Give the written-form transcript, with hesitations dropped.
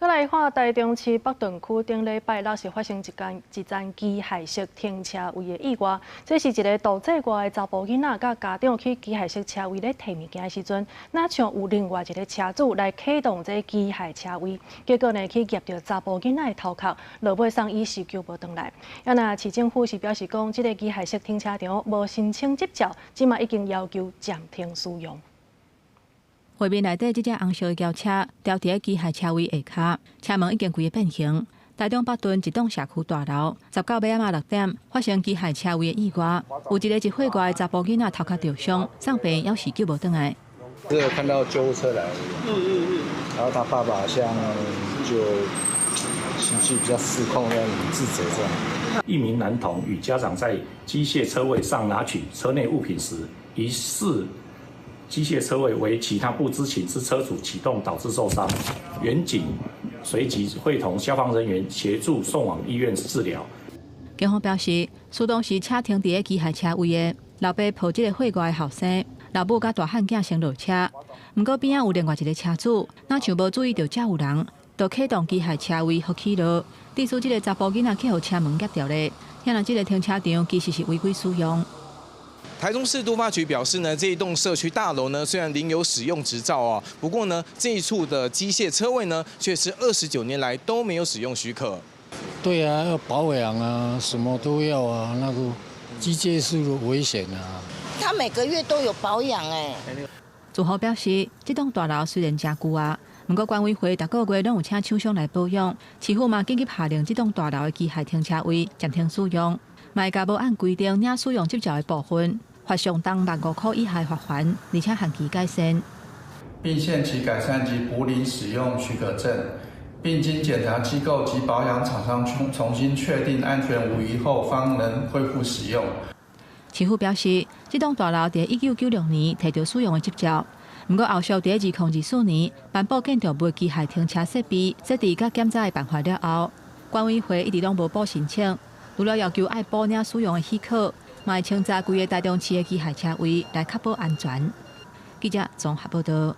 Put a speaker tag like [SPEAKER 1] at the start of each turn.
[SPEAKER 1] 再来看台中市北屯区顶礼拜六是发生一站机械式停车位的意外。这是一个独自外的查甫囡仔，甲家长去机械式车位咧摕物件的时阵，哪像有另外一个车主来启动这机械车位，结果呢去夹到查甫囡仔的头壳，落尾送医是救无回来。也那市政府是表示讲，这个机械式停车场无申请执照，即嘛已经要求暂停使用。
[SPEAKER 2] 画面内底，这只红色轿车吊伫机械车位下骹，车门已经规个变形。台中北屯一栋社区大楼，19尾仔6点发生机械车位的意外，有一个1岁外的查甫囡仔头壳受伤，送病要是救无回来。
[SPEAKER 3] 只有看到救护车来，然后他爸爸好像就情绪比较失控，要很自责这样。
[SPEAKER 4] 一名男童与家长在机械车位上拿取车内物品时，疑似 机械车位为其他不知情之车主启动导致受伤，员警随即会同消防人员协助送往医院治疗。
[SPEAKER 2] 警方表示，事当时车停伫机械车位的，老爸抱这个岁外的后生，老母甲大汉囝先落车，不过边仔有另外一个车主，哪像无注意到遮有人，就启动机械车位互起落，致使这个查甫囡仔去互车门夹掉咧。显然，这个停车场其实是违规使用。
[SPEAKER 5] 台中市都发局表示呢，这一栋社区大楼呢，虽然领有使用执照哦，不过呢，这一处的机械车位呢，却是29年来都没有使用许可。
[SPEAKER 3] 对啊，要保养啊，什么都要啊，那个机械是危险啊。
[SPEAKER 6] 他每个月都有保养哎。
[SPEAKER 2] 住户表示，这栋大楼虽然真旧啊，不过管委会逐个月拢有请厂商来保养，市府嘛紧急下令这栋大楼的机械停车位暂停使用，卖甲无按规定领使用执照的部分。 罚上当15000块以下罚款，而且限期改善，
[SPEAKER 7] 并限期改善及补领使用许可证，并经检查机构及保养厂商重新确定安全无虞后，方能恢复使用。
[SPEAKER 2] 市府表示，这栋大楼在1996年摕到使用的执照，不过后续在2024年颁布建筑物机械停车设备设置甲检查的办法了后，管委会一直拢无补申请，除了要求爱补领使用的许可。 嘛会清查规个台中市的机械车位，来确保安全。记者综合报道。